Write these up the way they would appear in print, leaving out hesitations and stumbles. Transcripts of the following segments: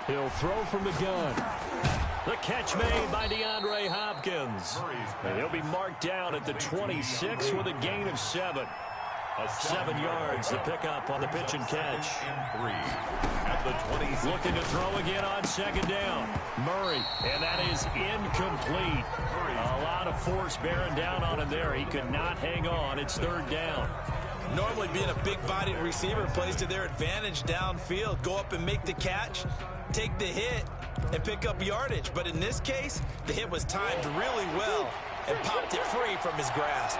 He'll throw from the gun. The catch made by DeAndre Hopkins. And he'll be marked down at the 26 with a gain of 7. 7 yards, the pickup on the pitch and catch. Looking to throw again on second down. Murray, and that is incomplete. A lot of force bearing down on him there. He could not hang on. It's third down. Normally being a big-bodied receiver plays to their advantage downfield. Go up and make the catch, take the hit, and pick up yardage. But in this case, the hit was timed really well and popped it free from his grasp.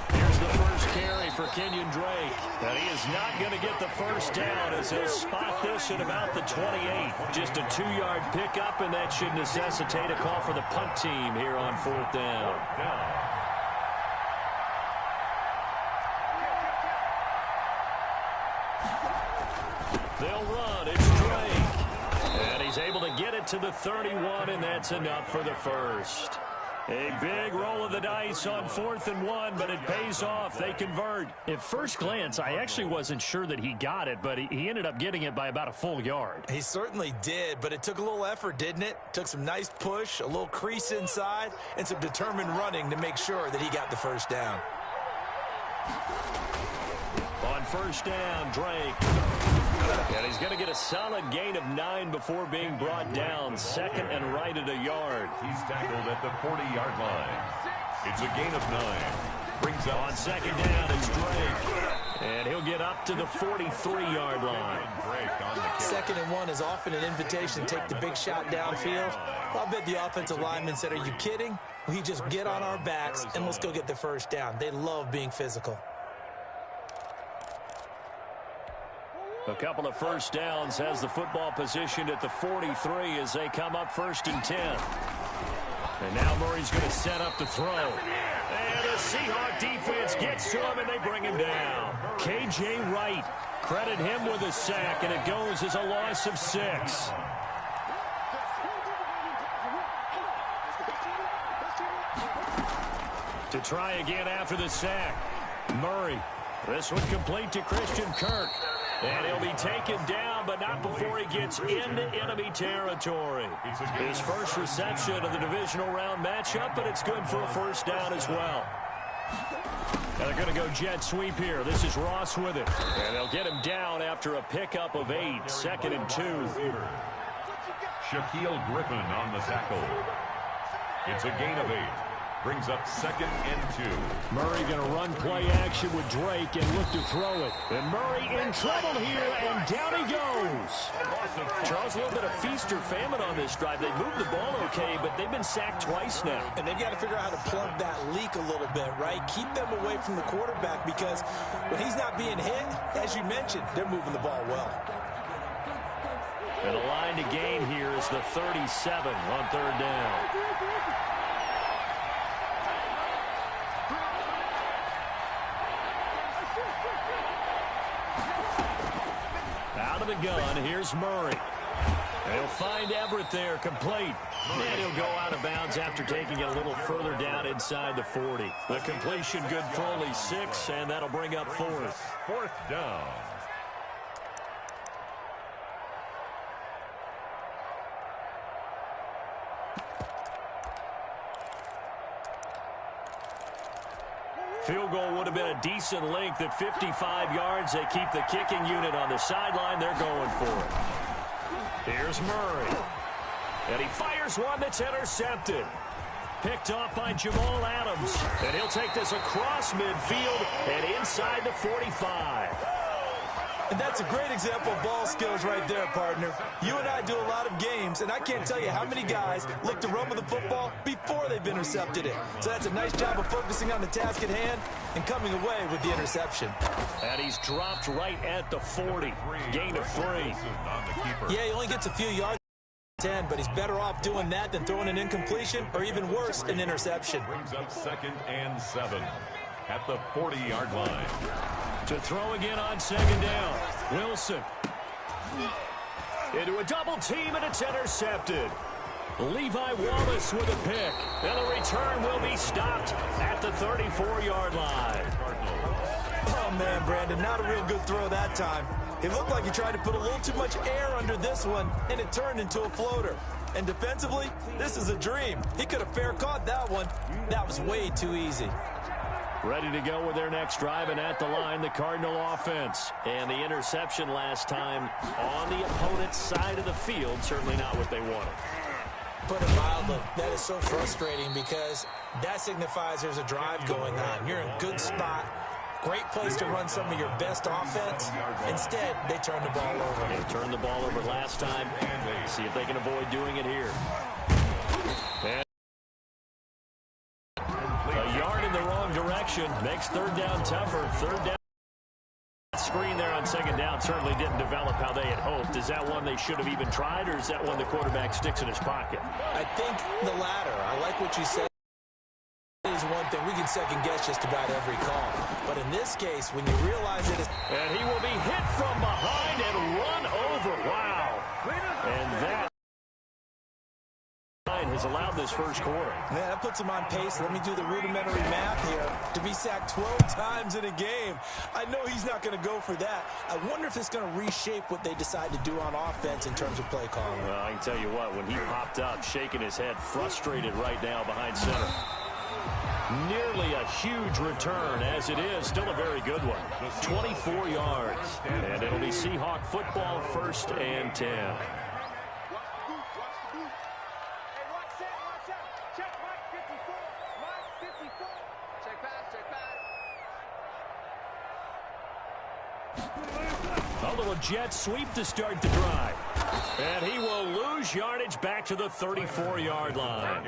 Here's the first carry for Kenyon Drake. And he is not going to get the first down as he'll spot this at about the 28. Just a 2-yard pickup, and that should necessitate a call for the punt team here on fourth down. They'll run. It's Drake. And he's able to get it to the 31, and that's enough for the first. A big roll of the dice on 4th and 1, but it pays off. They convert. At first glance, I actually wasn't sure that he got it, but he ended up getting it by about a full yard. He certainly did, but it took a little effort, didn't it? Took some nice push, a little crease inside, and some determined running to make sure that he got the first down. On first down, Drake. And he's going to get a solid gain of 9 before being brought down. Second and right at a yard. He's tackled at the 40-yard line. It's a gain of 9. Brings up on second down, it's Drake. And he'll get up to the 43-yard line. Second and 1 is often an invitation to take the big shot downfield. I'll bet the offensive lineman said, are you kidding? We just get on our backs and let's go get the first down. They love being physical. A couple of first downs has the football positioned at the 43 as they come up 1st and 10. And now Murray's going to set up the throw. And the Seahawks defense gets to him, and they bring him down. K.J. Wright, credit him with a sack, and it goes as a loss of 6. To try again after the sack. Murray. This one complete to Christian Kirk. And he'll be taken down, but not before he gets into enemy territory. His first reception of the divisional round matchup, but it's good for a first down as well. And they're going to go jet sweep here. This is Ross with it. And they'll get him down after a pickup of 8. 2nd and 2. Shaquille Griffin on the tackle. It's a gain of 8. Brings up 2nd and 2. Murray going to run play action with Drake and look to throw it. And Murray in trouble here, and down he goes. Charles, a little bit of feast or famine on this drive. They moved the ball okay, but they've been sacked twice now. And they've got to figure out how to plug that leak a little bit, right? Keep them away from the quarterback because when he's not being hit, as you mentioned, they're moving the ball well. And a line to gain here is the 37 on 3rd down. Out of the gun, here's Murray. They'll find Everett there, complete. And he'll go out of bounds after taking it a little further down inside the 40. The completion good for only 6, and that'll bring up 4th. 4th down. Field goal would have been a decent length at 55 yards. They keep the kicking unit on the sideline. They're going for it. Here's Murray. And he fires one that's intercepted. Picked off by Jamal Adams. And he'll take this across midfield and inside the 45. And that's a great example of ball skills right there, partner. You and I do a lot of games, and I can't tell you how many guys look to run with the football before they've intercepted it. So that's a nice job of focusing on the task at hand and coming away with the interception. And he's dropped right at the 40. Gain of 3. Yeah, he only gets a few yards. 10, but he's better off doing that than throwing an incompletion or even worse, an interception. Brings up 2nd and 7 at the 40-yard line. To throw again on 2nd down. Wilson. Into a double team, and it's intercepted. Levi Wallace with a pick. And the return will be stopped at the 34-yard line. Oh, Oh, man, Brandon, not a real good throw that time. It looked like he tried to put a little too much air under this one, and it turned into a floater. And defensively, this is a dream. He could have fair caught that one. That was way too easy. Ready to go with their next drive, and at the line, the Cardinal offense. And the interception last time on the opponent's side of the field, certainly not what they wanted. Put it mildly, that is so frustrating because that signifies there's a drive going on. You're in a good spot. Great place to run some of your best offense. Instead, they turn the ball over. They turned the ball over last time. See if they can avoid doing it here. And a yard in the wrong direction makes third down tougher. Third down. Screen there on second down certainly didn't develop how they had hoped. Is that one they should have even tried, or is that one the quarterback sticks in his pocket? I think the latter. I like what you said. Is one thing we can second guess just about every call, but in this case, when you realize it is, and he will be hit from behind and run over. Wow! And that has allowed this first quarter. Man, that puts him on pace. Let me do the rudimentary math here. To be sacked 12 times in a game, I know he's not going to go for that. I wonder if it's going to reshape what they decide to do on offense in terms of play calling. Well, I can tell you what, when he popped up, shaking his head, frustrated right now behind center. Nearly a huge return, as it is. Still a very good one. 24 yards. And it'll be Seahawk football, 1st and 10. A little jet sweep to start the drive. And he will lose yardage back to the 34-yard line.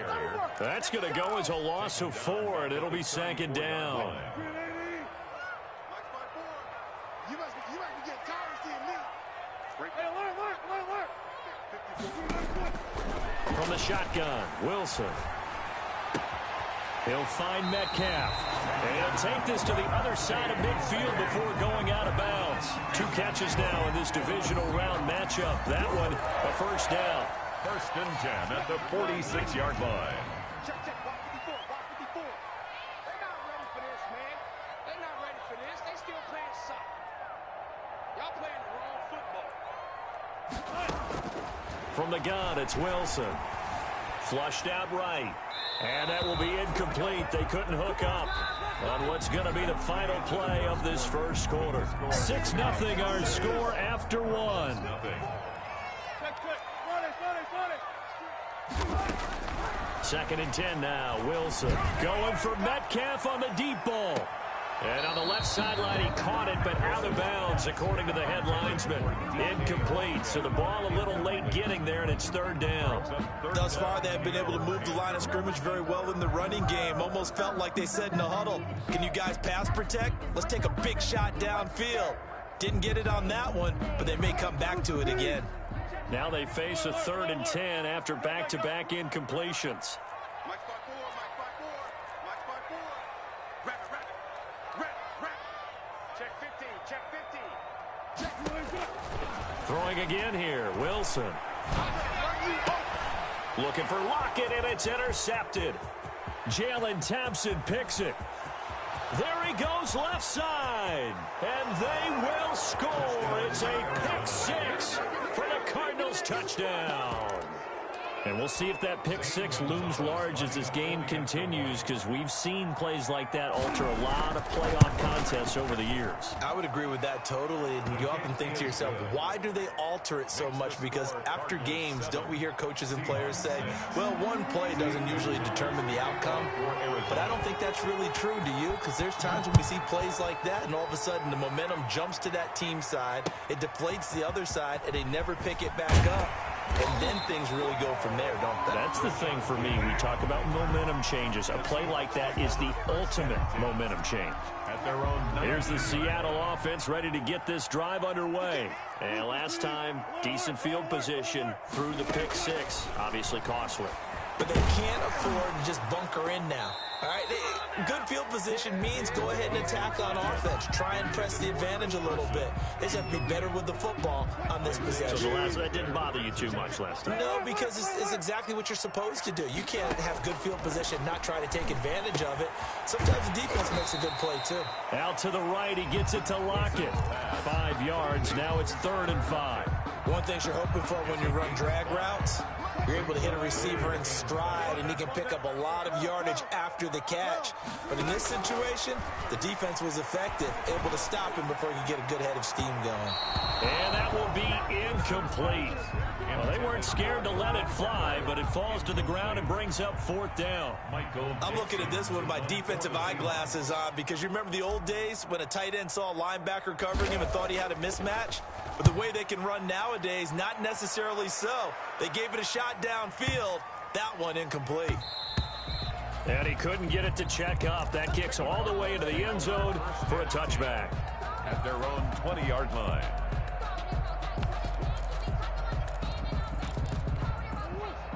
That's going to go as a loss of 4, and it'll be second down. From the shotgun, Wilson. He'll find Metcalf. And he'll take this to the other side of midfield before going out of bounds. 2 catches now in this divisional round matchup. That one, a first down. 1st and 10 at the 46-yard line. Check, block 54, block 54. They're not ready for this, man. They're not ready for this. They still playing soccer. Y'all playing the wrong football. From the gun, it's Wilson. Flushed out right. And that will be incomplete. They couldn't hook up on what's going to be the final play of this first quarter. 6-0 our score after 1. Second and 10 now. Wilson going for Metcalf on the deep ball. And on the left sideline, he caught it, but out of bounds, according to the head linesman. Incomplete, so the ball a little late getting there, and it's 3rd down. Thus far, they have been able to move the line of scrimmage very well in the running game. Almost felt like they said in the huddle, can you guys pass protect? Let's take a big shot downfield. Didn't get it on that one, but they may come back to it again. Now they face a 3rd and 10 after back-to-back incompletions. Throwing again here, Wilson. Looking for Lockett, and it's intercepted. Jalen Thompson picks it. There he goes left side, and they will score. It's a pick 6 for the Cardinals touchdown. And we'll see if that pick 6 looms large as this game continues, because we've seen plays like that alter a lot of playoff contests over the years. I would agree with that totally. And you often think to yourself, why do they alter it so much? Because after games, don't we hear coaches and players say, well, one play doesn't usually determine the outcome? But I don't think that's really true, do you? Because there's times when we see plays like that, and all of a sudden the momentum jumps to that team side, it deflates the other side, and they never pick it back up. And then things really go from there, don't they? That's the thing for me. We talk about momentum changes. A play like that is the ultimate momentum change. At their own Here's the Seattle offense ready to get this drive underway. And last time, decent field position through the pick 6. Obviously costly. but they can't afford to just bunker in now. All right, good field position means go ahead and attack on offense. Try and press the advantage a little bit. They just have to be better with the football on this possession. So that didn't bother you too much last time? No, because it's exactly what you're supposed to do. You can't have good field position, not try to take advantage of it. Sometimes the defense makes a good play, too. Out to the right, he gets it to Lockett. 5 yards, now it's 3rd and 5. One thing you're hoping for when you run drag routes, you're able to hit a receiver in stride, and he can pick up a lot of yardage after the catch. But in this situation, the defense was effective, able to stop him before he could get a good head of steam going. And that will be incomplete. Well, they weren't scared to let it fly, but it falls to the ground and brings up 4th down. I'm looking at this with my defensive eyeglasses on because you remember the old days when a tight end saw a linebacker covering him and thought he had a mismatch? But the way they can run nowadays, not necessarily so. They gave it a shot downfield. That one incomplete. And he couldn't get it to check up. That kicks all the way into the end zone for a touchback. At their own 20-yard line.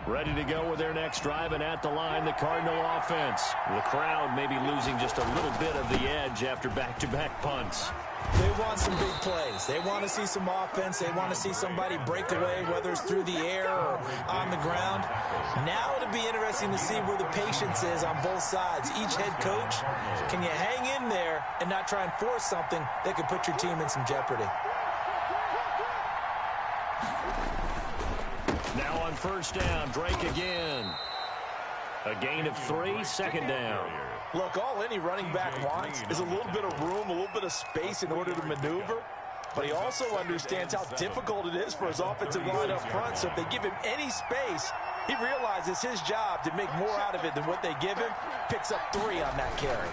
Ready to go with their next drive, and at the line, the Cardinal offense. The crowd may be losing just a little bit of the edge after back-to-back punts. They want some big plays. They want to see some offense. They want to see somebody break away, whether it's through the air or on the ground. Now it'll be interesting to see where the patience is on both sides. Each head coach, can you hang in there and not try and force something that could put your team in some jeopardy? Now on 1st down, Drake again. A gain of 3, 2nd down. Look, all any running back wants is a little bit of room, a little bit of space in order to maneuver. But he also understands how difficult it is for his offensive line up front. So if they give him any space, he realizes his job to make more out of it than what they give him. Picks up 3 on that carry.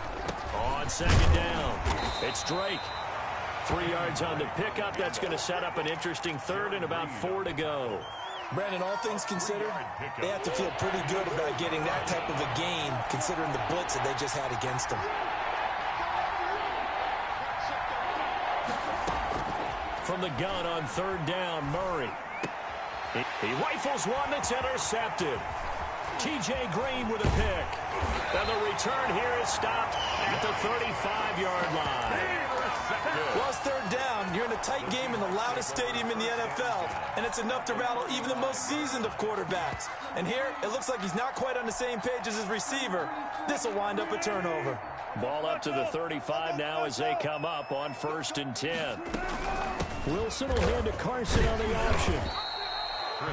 On 2nd down, it's Drake. 3 yards on the pickup. That's going to set up an interesting 3rd and about 4 to go. Brandon, all things considered, they have to feel pretty good about getting that type of a gain, considering the blitz that they just had against them. From the gun on 3rd down, Murray. He rifles one that's intercepted. T.J. Green with a pick. And the return here is stopped at the 35-yard line. Well, it's 3rd down. You're in a tight game in the loudest stadium in the NFL, and it's enough to rattle even the most seasoned of quarterbacks. And here, it looks like he's not quite on the same page as his receiver. This will wind up a turnover. Ball up to the 35 now as they come up on 1st and 10. Wilson will hand to Carson on the option.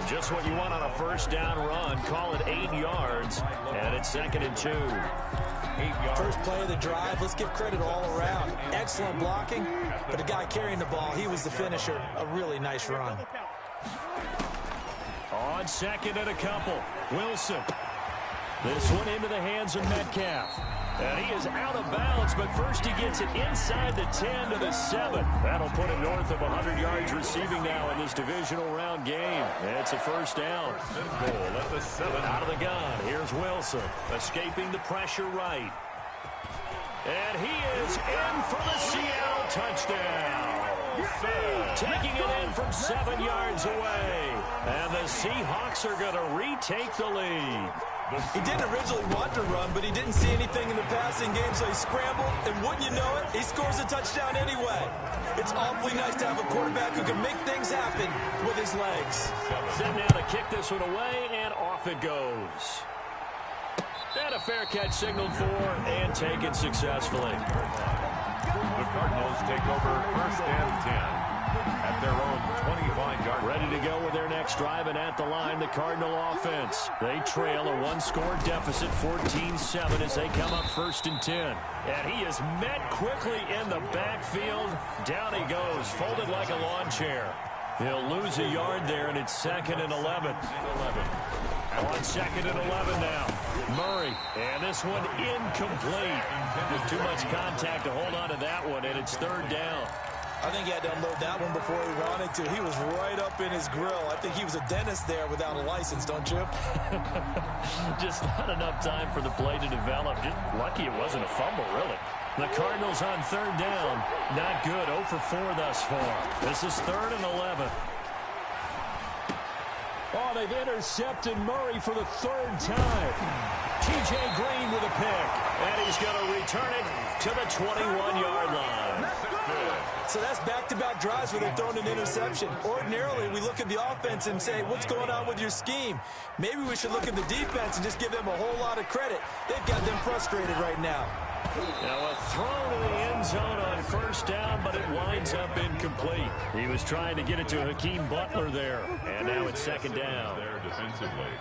Just what you want on a 1st down run. Call it 8 yards, and it's 2nd and 2. First play of the drive, let's give credit all around. Excellent blocking, but the guy carrying the ball, he was the finisher. A really nice run. On 2nd and a couple, Wilson. This one into the hands of Metcalf. And he is out of bounds, but first he gets it inside the 10 to the 7. That'll put him north of 100 yards receiving now in this divisional round game. It's a 1st down. Goal at the 7. Out of the gun, here's Wilson, escaping the pressure right. And he is in for the Seattle touchdown. Taking it in from 7 yards away. And the Seahawks are going to retake the lead. He didn't originally want to run, but he didn't see anything in the passing game, so he scrambled, and wouldn't you know it, he scores a touchdown anyway. It's awfully nice to have a quarterback who can make things happen with his legs. Set now to kick this one away, and off it goes. And a fair catch signaled for and taken successfully. The Cardinals take over 1st and 10. At their own 25-yard. Ready to go with their next drive, and at the line, the Cardinal offense. They trail a 1-score deficit, 14-7, as they come up 1st and 10. And he is met quickly in the backfield. Down he goes, folded like a lawn chair. He'll lose a yard there, and it's 2nd and 11. On 2nd and 11 now. Murray, and this one incomplete. Just too much contact to hold on to that one, and it's 3rd down. I think he had to unload that one before he wanted to. He was right up in his grill. I think he was a dentist there without a license, don't you? Just not enough time for the play to develop. Just lucky it wasn't a fumble, really. The Cardinals on 3rd down. Not good. 0 for 4 thus far. This is 3rd and 11. Oh, they've intercepted Murray for the third time. T.J. Green with a pick. And he's going to return it to the 21-yard line. So that's back-to-back drives where they've thrown an interception. Ordinarily, we look at the offense and say, what's going on with your scheme? Maybe we should look at the defense and just give them a whole lot of credit. They've got them frustrated right now. Now a throw to the end zone on first down, but it winds up incomplete. He was trying to get it to Hakeem Butler there. And now it's second down. There defensively.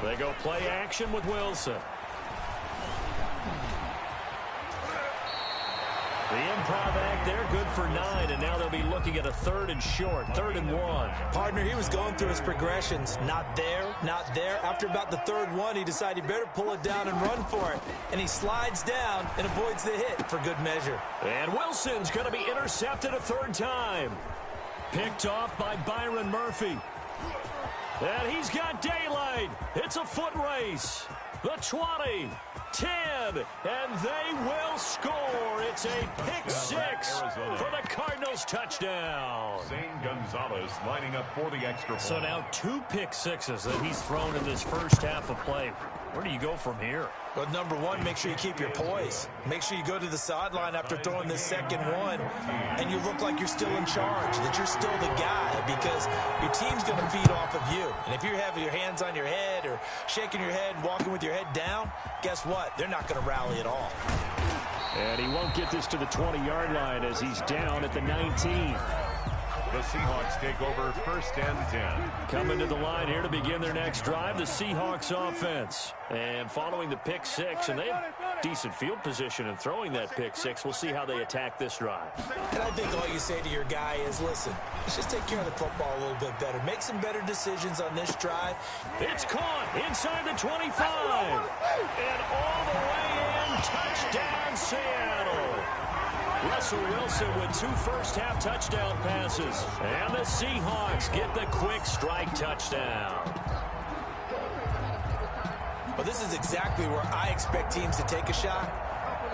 They go play action with Wilson. The improv act there, good for 9, and now they'll be looking at a 3rd and short, 3rd and 1. Partner, he was going through his progressions. Not there, not there. After about the 3rd one, he decided he better pull it down and run for it. And he slides down and avoids the hit for good measure. And Wilson's going to be intercepted a 3rd time. Picked off by Byron Murphy. And he's got daylight. It's a foot race. The 20. 10, and they will score. It's a pick 6 for the Cardinals touchdown. Zane Gonzalez lining up for the extra point. So now 2 pick 6s that he's thrown in this first half of play. Where do you go from here? Well, number one, make sure you keep your poise. Make sure you go to the sideline after throwing this second one, and you look like you're still in charge, that you're still the guy, because your team's going to feed off of you. And if you have your hands on your head or shaking your head and walking with your head down, guess what? They're not going to rally at all. And he won't get this to the 20-yard line as he's down at the 19. The Seahawks take over 1st and 10. Coming to the line here to begin their next drive, the Seahawks offense. And following the pick 6, and they have decent field position in throwing that pick 6. We'll see how they attack this drive. And I think all you say to your guy is, listen, let's just take care of the football a little bit better. Make some better decisions on this drive. It's caught inside the 25. And all the way in, touchdown Seattle. Russell Wilson with 2 first-half touchdown passes. And the Seahawks get the quick strike touchdown. Well, this is exactly where I expect teams to take a shot.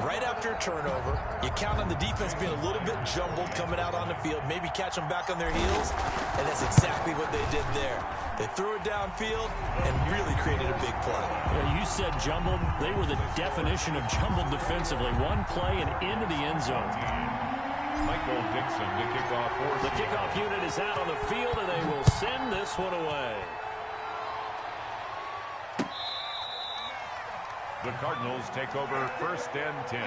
Right after a turnover, you count on the defense being a little bit jumbled coming out on the field, maybe catch them back on their heels, and that's exactly what they did there. They threw it downfield and really created a big play. Yeah, you said jumbled. They were the definition of jumbled defensively. One play and into the end zone. Michael Dixon to kick off for the kickoff unit is out on the field, and they will send this one away. The Cardinals take over 1st and 10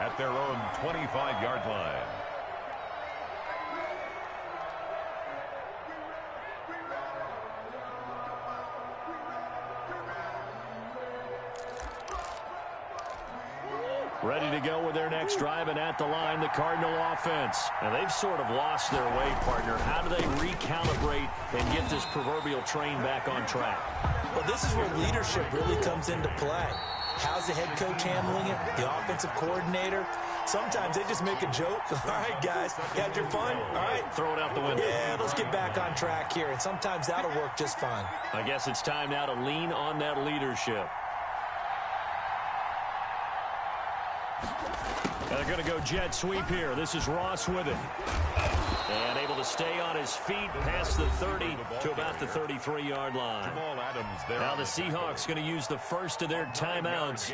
at their own 25-yard line. Ready to go with their next drive, and at the line, the Cardinal offense. And they've sort of lost their way, partner. How do they recalibrate and get this proverbial train back on track? Well, this is where leadership really comes into play. How's the head coach handling it? The offensive coordinator? Sometimes they just make a joke. All right, guys, had your fun? All right. Throw it out the window. Yeah, let's get back on track here. And sometimes that'll work just fine. I guess it's time now to lean on that leadership. They're going to go jet sweep here. This is Ross with it. And able to stay on his feet past the 30 to about the 33-yard line. Now the Seahawks going to use the first of their timeouts.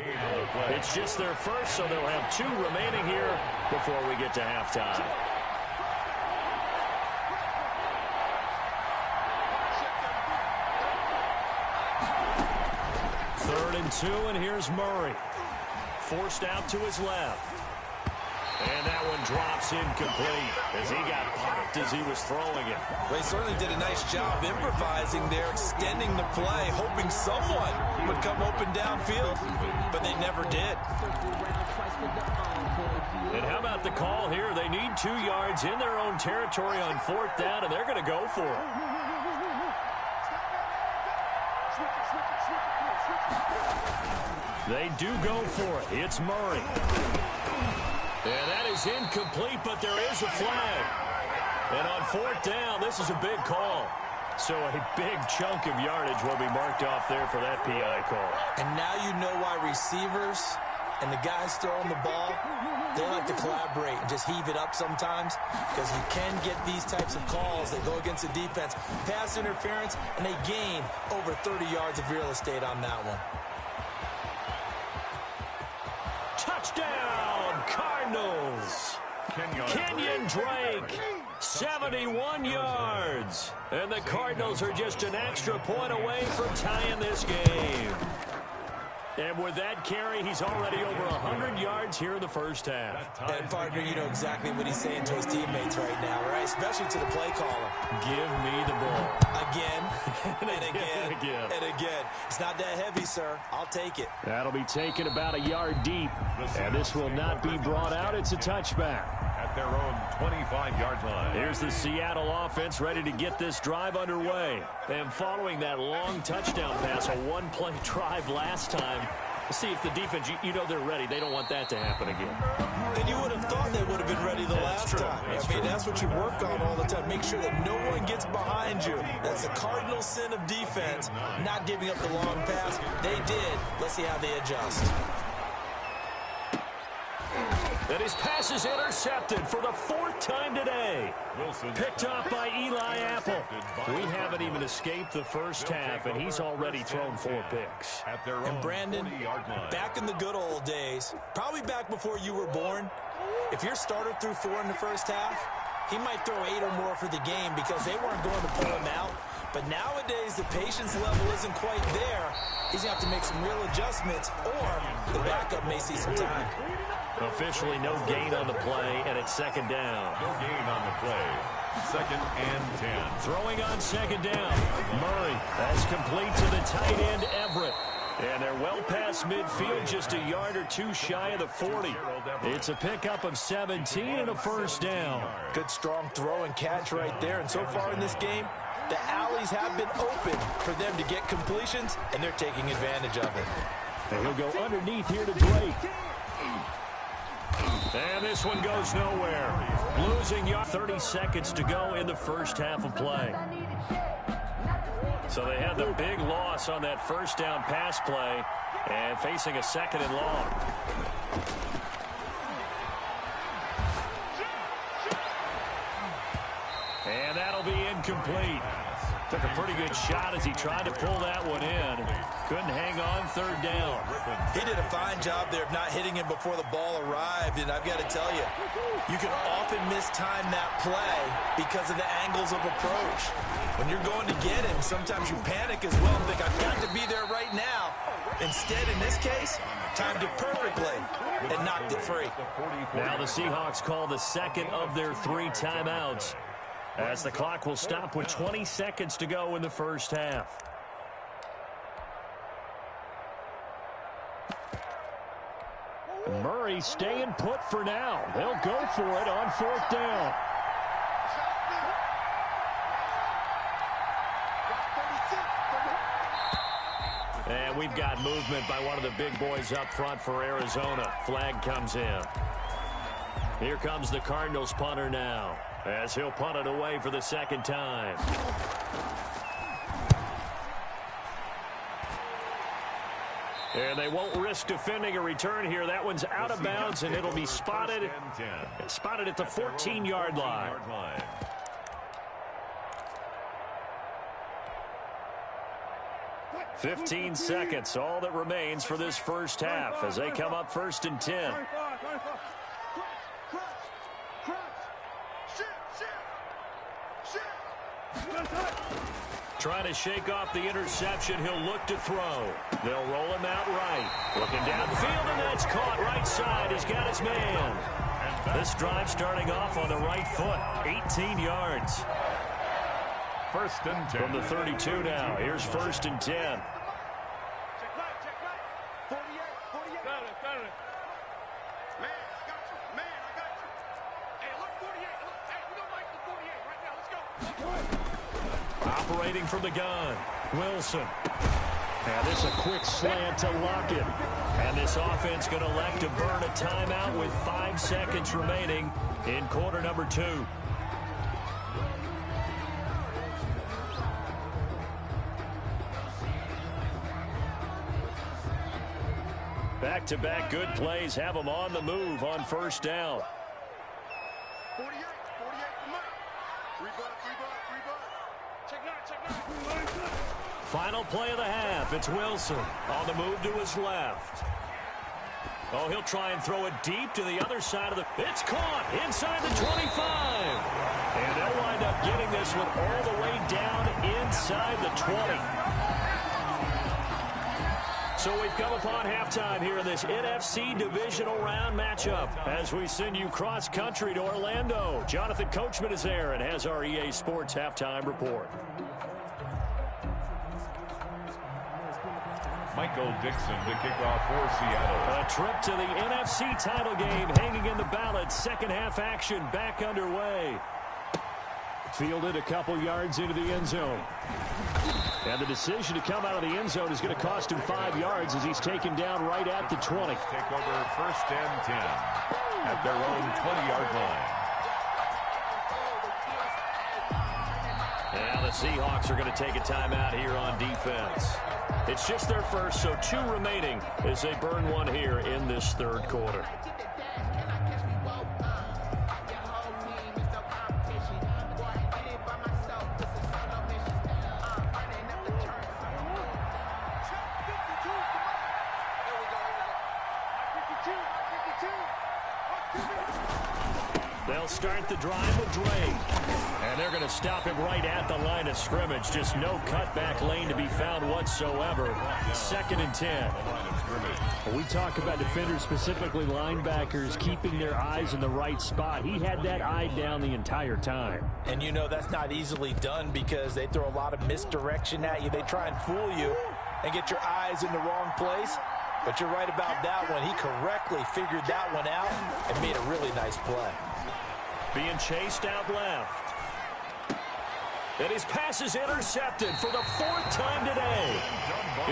It's just their first, so they'll have 2 remaining here before we get to halftime. Third and 2, and here's Murray. Forced out to his left. And that one drops incomplete as he got popped as he was throwing it. They certainly did a nice job improvising there, extending the play, hoping someone would come open downfield, but they never did. And how about the call here? They need 2 yards in their own territory on 4th down, and they're going to go for it. They do go for it. It's Murray. And that is incomplete, but there is a flag. And on 4th down, this is a big call. So a big chunk of yardage will be marked off there for that PI call. And now you know why receivers and the guys throwing the ball, they like to collaborate and just heave it up sometimes because you can get these types of calls that go against the defense. Pass interference, and they gain over 30 yards of real estate on that one. Touchdown, Cardinals! Kenyon Drake, 71 yards. And the Cardinals are just an extra point away from tying this game. And with that carry, he's already over 100 yards here in the first half. And, partner, you know exactly what he's saying to his teammates right now, right? Especially to the play caller. Give me the ball. Again, and again, and again. It's not that heavy, sir. I'll take it. That'll be taken about a yard deep. And this will not be brought out. It's a touchback. At their own 25-yard line. Here's the Seattle offense ready to get this drive underway. And following that long touchdown pass, a one-play drive last time, see if the defense, you know they're ready. They don't want that to happen again. And you would have thought they would have been ready the last time. I mean, that's what you work on all the time. Make sure that no one gets behind you. That's the cardinal sin of defense, not giving up the long pass. They did. Let's see how they adjust. And his pass is intercepted for the fourth time today. Picked off by Eli Apple. We haven't even escaped the first half, and he's already thrown 4 picks. And Brandon, back in the good old days, probably back before you were born, if your starter threw 4 in the first half, he might throw 8 or more for the game because they weren't going to pull him out. But nowadays, the patience level isn't quite there. He's going to have to make some real adjustments, or the backup may see some time. Officially no gain on the play, and it's second down. No gain on the play. 2nd and 10. Throwing on second down. Murray, that's complete to the tight end, Everett. And they're well past midfield, just a yard or 2 shy of the 40. It's a pickup of 17 and a first down. Good strong throw and catch right there. And so far in this game, the alleys have been open for them to get completions, and they're taking advantage of it. And he'll go underneath here to Drake. And this one goes nowhere. Losing yard. 30 seconds to go in the first half of play. So they had the big loss on that first down pass play and facing a 2nd and long. And that'll be incomplete. Took a pretty good shot as he tried to pull that one in. Couldn't hang on 3rd down. He did a fine job there of not hitting him before the ball arrived. And I've got to tell you, you can often mistime that play because of the angles of approach. When you're going to get him, sometimes you panic as well and think, I've got to be there right now. Instead, in this case, timed it perfectly and knocked it free. Now the Seahawks call the 2nd of their 3 timeouts, as the clock will stop with 20 seconds to go in the first half. Murray staying put for now. They'll go for it on 4th down. And we've got movement by one of the big boys up front for Arizona. Flag comes in. Here comes the Cardinals punter now, as he'll punt it away for the 2nd time. And they won't risk defending a return here. That one's out of bounds, and it'll be spotted at the 14-yard line. 15 seconds, all that remains for this first half as they come up 1st and 10. Trying to shake off the interception. He'll look to throw. They'll roll him out right. Looking downfield, and that's caught right side. He's got his man. This drive starting off on the right foot. 18 yards. 1st and 10. From the 32 now. Here's 1st and 10. Check right. 48. Got it. Man, I got you. Hey, look, 48. Look, hey, we don't like the 48 right now. Let's go. Operating from the gun. Wilson. And this a quick slant to Lockett. And this offense going to elect to burn a timeout with 5 seconds remaining in quarter number 2. Back-to-back good plays have them on the move on first down. 48 for Mike. Three bucks. Check nine. Final play of the half. It's Wilson on the move to his left. Oh, he'll try and throw it deep to the other side of the... It's caught inside the 25. And they'll wind up getting this one all the way down inside the 20. So we've come upon halftime here in this NFC divisional round matchup as we send you cross-country to Orlando. Jonathan Coachman is there and has our EA Sports halftime report. Michael Dixon to kick off for Seattle. A trip to the NFC title game hanging in the balance. Second half action back underway. Fielded a couple yards into the end zone. And the decision to come out of the end zone is going to cost him 5 yards as he's taken down right at the 20. Take over first and 10 at their own 20-yard line. Now the Seahawks are going to take a timeout here on defense. It's just their first, so 2 remaining as they burn one here in this third quarter. They'll start the drive with Drake. And they're going to stop him right at the line of scrimmage. Just no cutback lane to be found whatsoever. Second and 10. We talk about defenders, specifically linebackers, keeping their eyes in the right spot. He had that eye down the entire time. And you know that's not easily done because they throw a lot of misdirection at you. They try and fool you and get your eyes in the wrong place. But you're right about that one. He correctly figured that one out and made a really nice play. Being chased out left. And his pass is intercepted for the 4th time today.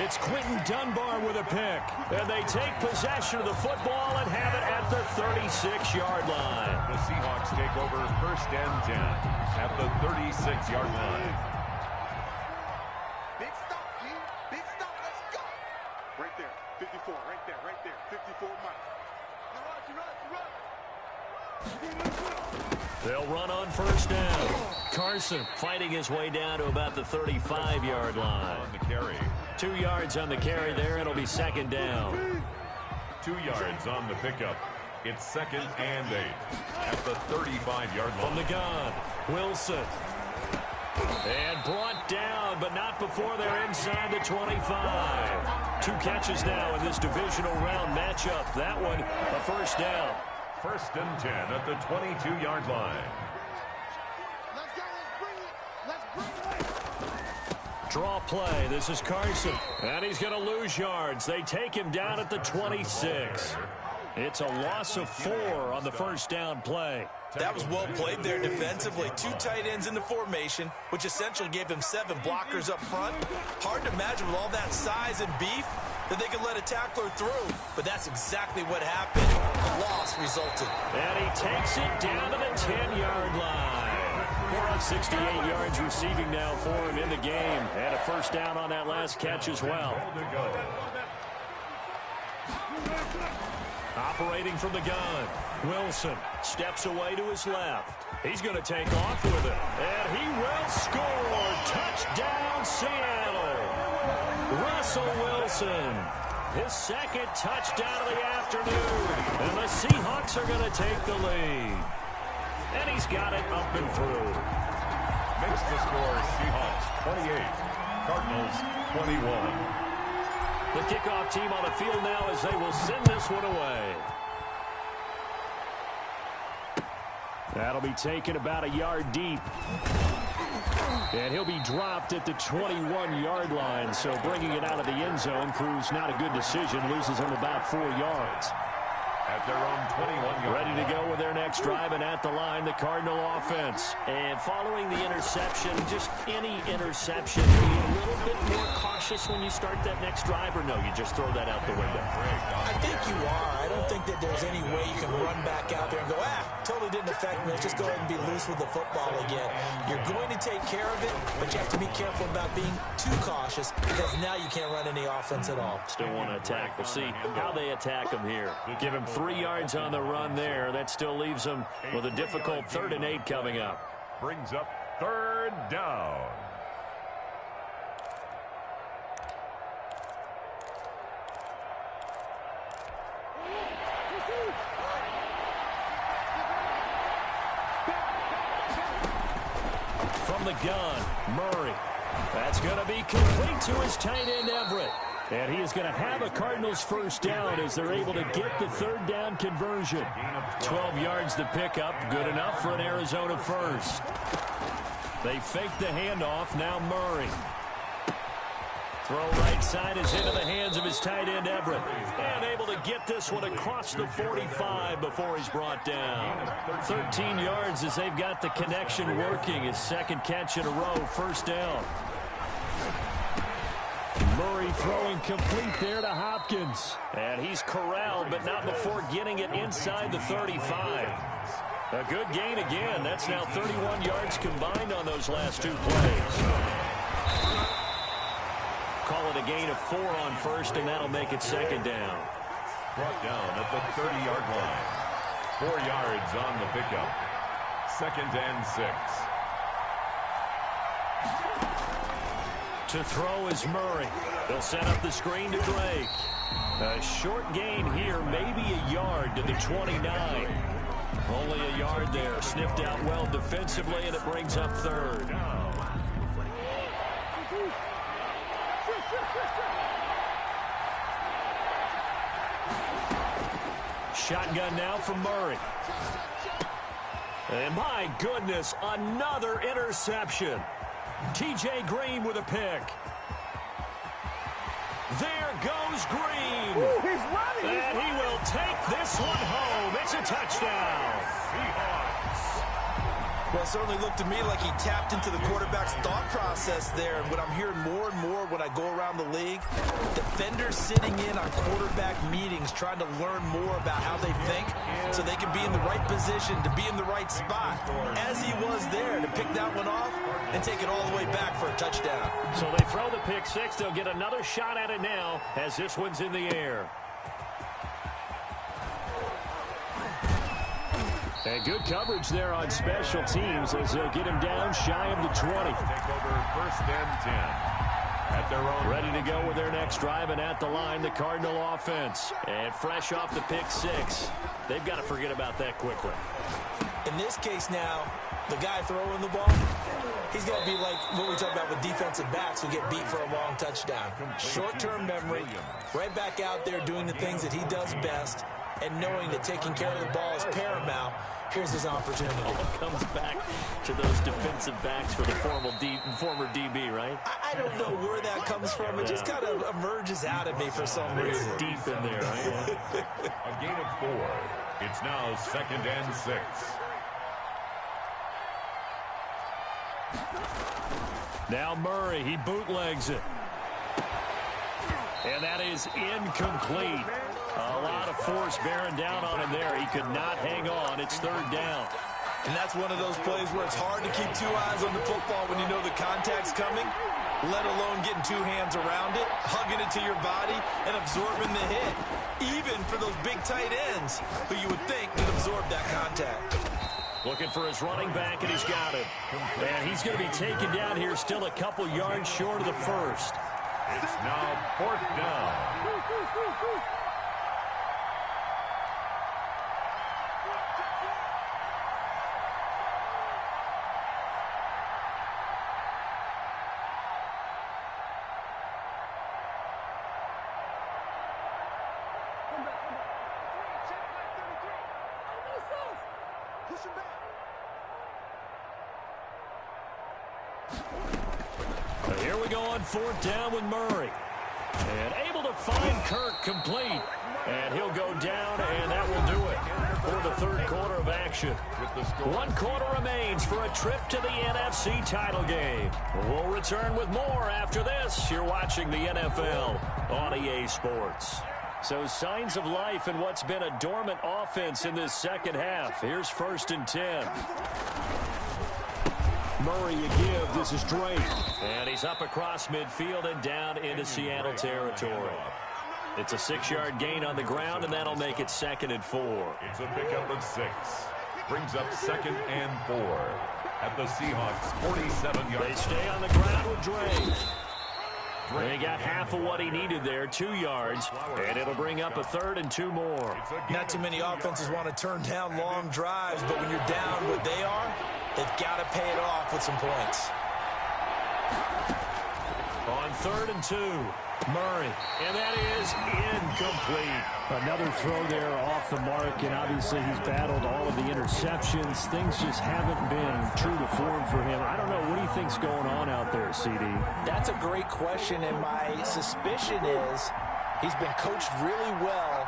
It's Quentin Dunbar with a pick. And they take possession of the football and have it at the 36-yard line. The Seahawks take over first and 10 at the 36-yard line. Big stop, G. Big stop. Let's go. Right there. 54. Right there. 54, Mike. You run. They'll run on first down. Carson fighting his way down to about the 35-yard line. On the carry. 2 yards on the carry there. It'll be second down. 2 yards on the pickup. It's second and 8 at the 35-yard line. From the gun, Wilson. And brought down, but not before they're inside the 25. 2 catches now in this divisional round matchup. That one, a first down. First and 10 at the 22-yard line. Let's go. Let's bring it. Draw play. This is Carson. And he's going to lose yards. They take him down at the 26. It's a loss of 4 on the first down play. That was well played there defensively. 2 tight ends in the formation, which essentially gave them 7 blockers up front. Hard to imagine with all that size and beef that they could let a tackler through. But that's exactly what happened. The loss resulted. And he takes it down to the 10-yard line. 68 yards receiving now for him in the game. And a first down on that last catch as well. Operating from the gun, Wilson steps away to his left. He's going to take off with it. And he will score. Touchdown, Seattle. Russell Wilson. His second touchdown of the afternoon. And the Seahawks are going to take the lead. And he's got it up and through. Makes the score Seahawks 28, Cardinals 21. The kickoff team on the field now as they will send this one away. That'll be taken about a yard deep. And he'll be dropped at the 21-yard line. So bringing it out of the end zone proves not a good decision. Loses him about 4 yards. at their own 21-yard Ready to go with their next drive, and at the line, the Cardinal offense. And following the interception, just any interception, be a little bit more cautious when you start that next drive, or no, you just throw that out the window? I think you are. I don't think that there's any way you can run back out there and go, totally didn't affect me. Let's just go ahead and be loose with the football again. You're going to take care of it, but you have to be careful about being too cautious because now you can't run any offense at all. Still want to attack. We'll see how they attack him here. Give him 3 yards on the run there. That still leaves him with a difficult 3rd and 8 coming up. brings up 3rd down. From the gun, Murray. That's going to be complete to his tight end, Everett. And he is going to have a Cardinals first down as they're able to get the 3rd down conversion. 12 yards to pick up. Good enough for an Arizona first. They fake the handoff. Now Murray. Throw right side is into the hands of his tight end, Everett. And able to get this one across the 45 before he's brought down. 13 yards as they've got the connection working. His 2nd catch in a row, first down. Murray throwing complete there to Hopkins. And he's corralled, but not before getting it inside the 35. A good gain again. That's now 31 yards combined on those last 2 plays. Call it a gain of 4 on first, and that'll make it 2nd down. Brought down at the 30-yard line. 4 yards on the pickup. 2nd and 6. To throw is Murray. They'll set up the screen to Drake. A short gain here, maybe a yard to the 29. Only a yard there. Sniffed out well defensively, and it brings up 3rd. Shotgun now from Murray. And my goodness, another interception. T.J. Green with a pick. There goes Green. Ooh, he's running. And he will take this one home. It's a touchdown. Well, it certainly looked to me like he tapped into the quarterback's thought process there. And what I'm hearing more and more when I go around the league, defenders sitting in on quarterback meetings trying to learn more about how they think so they can be in the right position to be in the right spot, as he was there to pick that one off and take it all the way back for a touchdown. So they throw the pick 6. They'll get another shot at it now as this one's in the air. And good coverage there on special teams as they'll get him down shy of the 20. Take over 1st and 10 at their own. Ready to go with their next drive, and at the line, the Cardinal offense. And fresh off the pick 6. They've got to forget about that quickly. In this case now, the guy throwing the ball, he's going to be like what we talk about with defensive backs who get beat for a long touchdown. Short-term memory, right back out there doing the things that he does best, and knowing that taking care of the ball is paramount. Here's his opportunity. Comes back to those defensive backs for the former DB, right? I don't know where that comes from. It just kind of emerges out of me for some reason. Deep in there, right? A gain of 4. It's now 2nd and 6. Now Murray, he bootlegs it. And that is incomplete. A lot of force bearing down on him there. He could not hang on. It's 3rd down. And that's one of those plays where it's hard to keep 2 eyes on the football when you know the contact's coming, let alone getting 2 hands around it, hugging it to your body, and absorbing the hit. Even for those big tight ends who you would think could absorb that contact. Looking for his running back, and he's got it. And he's going to be taken down here still a couple yards short of the 1st. It's now 4th down. Here we go on 4th down with Murray. And able to find Kirk complete. And he'll go down, and that will do it for the third quarter of action. 1 quarter remains for a trip to the NFC title game. We'll return with more after this. You're watching the NFL on EA Sports. So signs of life in what's been a dormant offense in this second half. Here's 1st and 10. Murray a give. This is Drake. And he's up across midfield and down into Seattle territory. It's a 6-yard gain on the ground, and that'll make it 2nd and 4. It's a pickup of 6. Brings up 2nd and 4 at the Seahawks 47-yard. They stay on the ground with Drake. They got half of what he needed there, 2 yards, and it'll bring up a 3rd and 2 more. Not too many offenses want to turn down long drives, but when you're down what they are, they've got to pay it off with some points. On 3rd and 2, Murray, and that is incomplete. Another throw there off the mark, and obviously he's battled all of the interceptions. Things just haven't been true to form for him. I don't know. What do you think's going on out there, CD? That's a great question, and my suspicion is he's been coached really well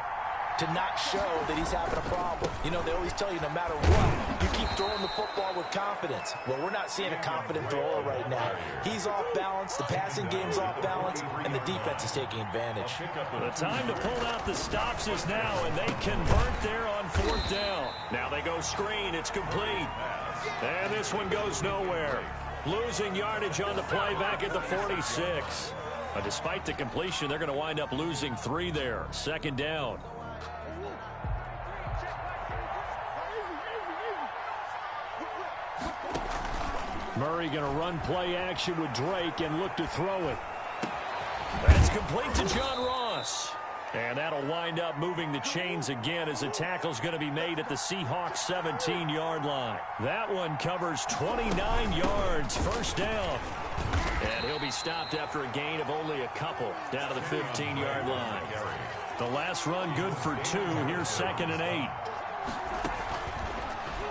to not show that he's having a problem. You know, they always tell you no matter what, you keep throwing the football with confidence. Well, we're not seeing a confident thrower right now. He's off balance, the passing game's off balance, and the defense is taking advantage. The time to pull out the stops is now, and they convert there on 4th down. Now they go screen, it's complete. And this one goes nowhere. Losing yardage on the play back at the 46. But despite the completion, they're going to wind up losing 3 there. 2nd down. Murray going to run play action with Drake and look to throw it. That's complete to John Ross. And that'll wind up moving the chains again as the tackle's going to be made at the Seahawks 17-yard line. That one covers 29 yards, 1st down. And he'll be stopped after a gain of only a couple down to the 15-yard line. The last run good for 2. Here's 2nd and 8.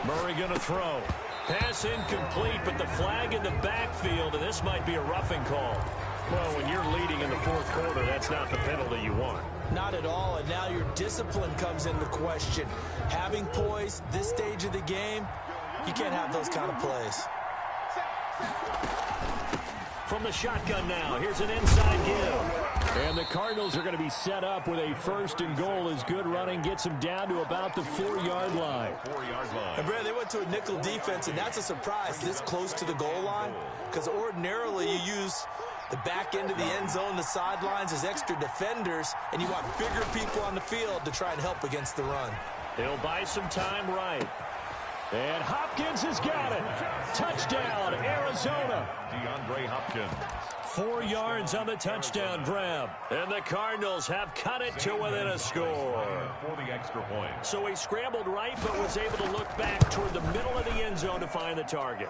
Murray going to throw. Pass incomplete, but the flag in the backfield, and this might be a roughing call. Well, when you're leading in the 4th quarter, that's not the penalty you want. Not at all, and now your discipline comes into question. Having poise this stage of the game, you can't have those kind of plays. From the shotgun now, here's an inside give. And the Cardinals are going to be set up with a 1st and goal as good running gets them down to about the 4-yard line. And Brad, they went to a nickel defense, and that's a surprise this close to the goal line, because ordinarily you use the back end of the end zone, the sidelines as extra defenders, and you want bigger people on the field to try and help against the run. He'll buy some time right. And Hopkins has got it. Touchdown, Arizona. DeAndre Hopkins. 4 yards on the touchdown grab. And the Cardinals have cut it to within a score. For the extra point. So he scrambled right, but was able to look back toward the middle of the end zone to find the target.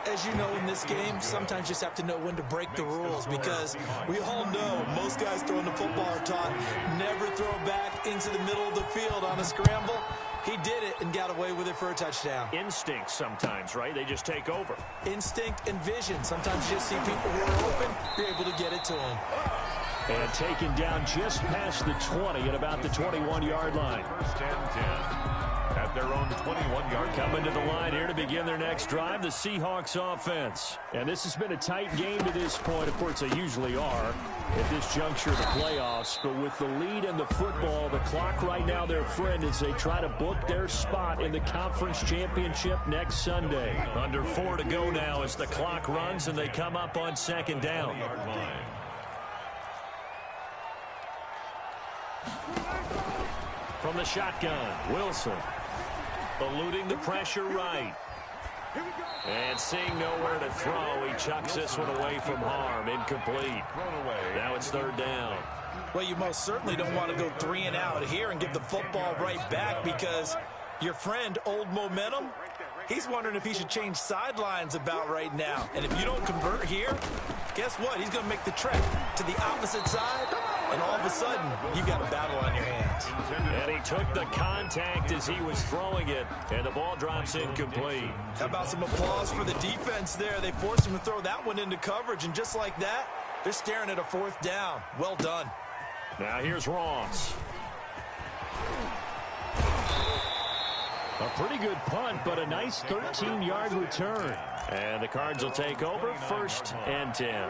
As you know, in this game, sometimes you just have to know when to break the rules, because we all know most guys throwing the football are taught never throw back into the middle of the field on a scramble. He did it and got away with it for a touchdown. Instinct sometimes, right? They just take over. Instinct and vision. Sometimes you just see people who are open, you're able to get it to them. And taken down just past the 20 at about the 21-yard line. 1st and 10. At their own 21-yard. Coming to the line here to begin their next drive, the Seahawks offense. And this has been a tight game to this point. Of course, they usually are at this juncture of the playoffs. But with the lead in the football, the clock right now their friend as they try to book their spot in the conference championship next Sunday. Under 4 to go now as the clock runs and they come up on 2nd down. From the shotgun, Wilson. Eluding the pressure right. And seeing nowhere to throw, he chucks this one away from harm. Incomplete. Now it's 3rd down. Well, you most certainly don't want to go 3 and out here and give the football right back, because your friend, Old Momentum, he's wondering if he should change sidelines about right now. And if you don't convert here, guess what? He's going to make the trek to the opposite side, and all of a sudden, you got a battle on your hands. And he took the contact as he was throwing it, and the ball drops incomplete. How about some applause for the defense there? They forced him to throw that one into coverage, and just like that, They're staring at a fourth down. Well done. Now here's Ross. A pretty good punt, but a nice 13-yard return. And the Cards will take over, 1st and 10.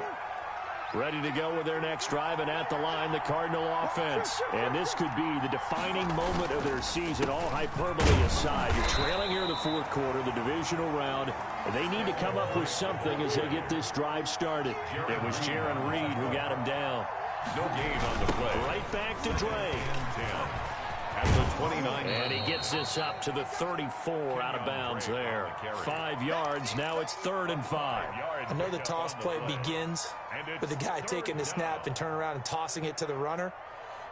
Ready to go with their next drive, and at the line, the Cardinal offense. And this could be the defining moment of their season, all hyperbole aside. You're trailing here in the 4th quarter, the divisional round, and they need to come up with something as they get this drive started. It was Jaron Reed who got him down. No gain on the play. Right back to Drake. At the 29. And he gets this up to the 34 out of bounds there. 5 yards. Now it's 3rd and 5. I know the toss play begins with the guy taking the snap and turning around and tossing it to the runner.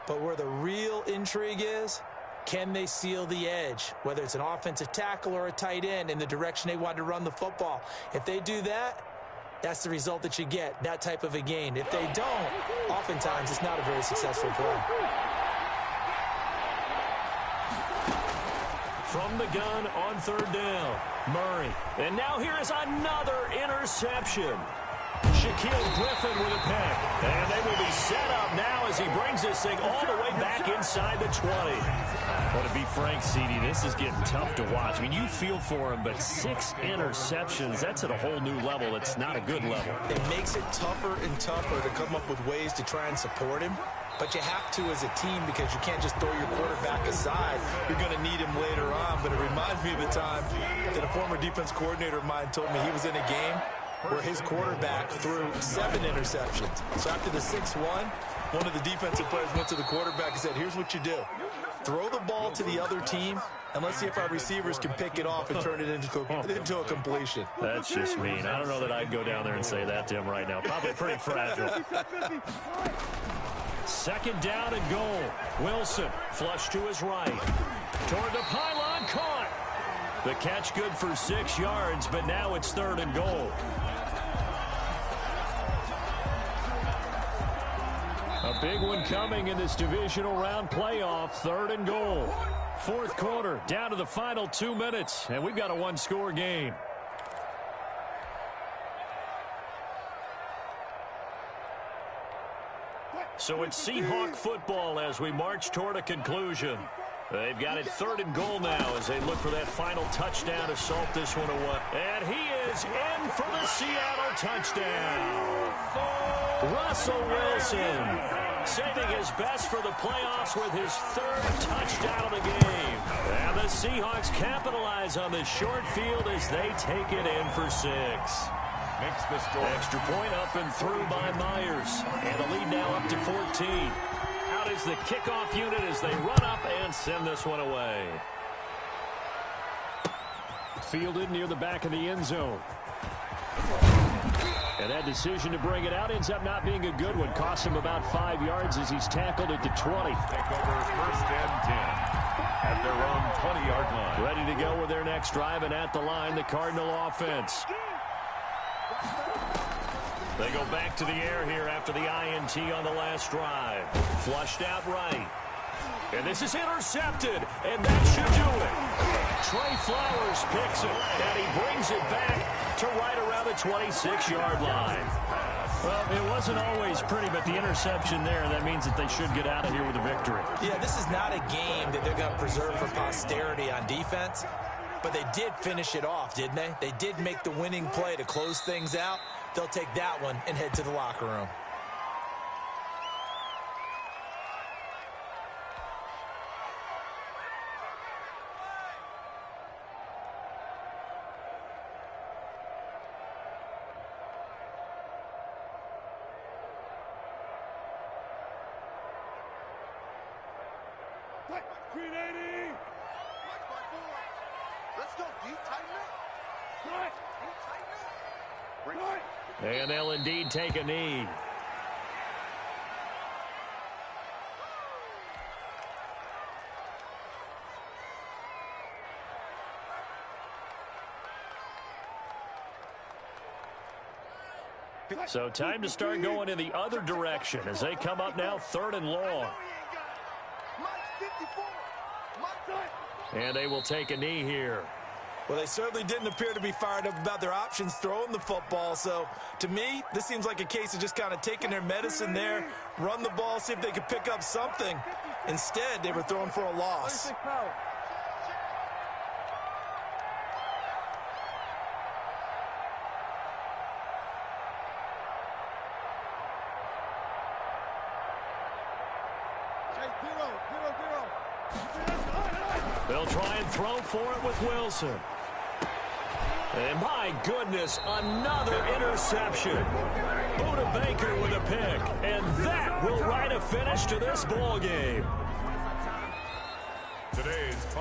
But where the real intrigue is, can they seal the edge, whether it's an offensive tackle or a tight end, in the direction they want to run the football? If they do that, that's the result that you get, that type of a gain. If they don't, oftentimes it's not a very successful play. From the gun on 3rd down, Murray. And now here is another interception. Shaquille Griffin with a pick. And they will be set up now as he brings this thing all the way back inside the 20. Well, to be frank, CD, this is getting tough to watch. I mean, you feel for him, but 6 interceptions, that's at a whole new level. It's not a good level. It makes it tougher and tougher to come up with ways to try and support him. But you have to as a team, because you can't just throw your quarterback aside. You're going to need him later on. But it reminds me of the time that a former defense coordinator of mine told me he was in a game where his quarterback threw 7 interceptions. So after the 6-1, one of the defensive players went to the quarterback and said, here's what you do. Throw the ball to the other team, and let's see if our receivers can pick it off and turn it into a completion. That's just mean. I don't know that I'd go down there and say that to him right now. Probably pretty fragile. 2nd down and goal. Wilson flush to his right. Toward the pylon, caught. The catch good for 6 yards, but now it's 3rd and goal. A big one coming in this divisional round playoff. 3rd and goal. 4th quarter, down to the final 2 minutes, and we've got a 1-score game. So it's Seahawk football as we march toward a conclusion. They've got it 3rd and goal now as they look for that final touchdown to salt this one away. And he is in for the Seattle touchdown. Russell Wilson saving his best for the playoffs with his 3rd touchdown of the game. And the Seahawks capitalize on the short field as they take it in for 6. Makes the score. Extra point up and through by Myers. And the lead now up to 14. Out is the kickoff unit as they run up and send this one away. Fielded near the back of the end zone. And that decision to bring it out ends up not being a good one. Cost him about 5 yards as he's tackled at the 20. Take over 1st and 10 at their own 20-yard line. Ready to go with their next drive, and at the line, the Cardinal offense. They go back to the air here after the INT on the last drive. Flushed out right. And this is intercepted, and that should do it. Trey Flowers picks it, and he brings it back to right around the 26-yard line. Well, it wasn't always pretty, but the interception there, that means that they should get out of here with a victory. Yeah, this is not a game that they're going to preserve for posterity on defense, but they did finish it off, didn't they? They did make the winning play to close things out. They'll take that one and head to the locker room. Grenading! Let's go, D. Tighten up. Right. D. Tighten up. Right. And they'll indeed take a knee. So time to start going in the other direction as they come up now 3rd and long. And they will take a knee here. Well, they certainly didn't appear to be fired up about their options throwing the football. So, to me, this seems like a case of just kind of taking their medicine there, run the ball, see if they could pick up something. Instead, they were throwing for a loss. They'll try and throw for it with Wilson. And my goodness, another interception. Buda Baker with a pick. And that will write a finish to this ball game. Today's final.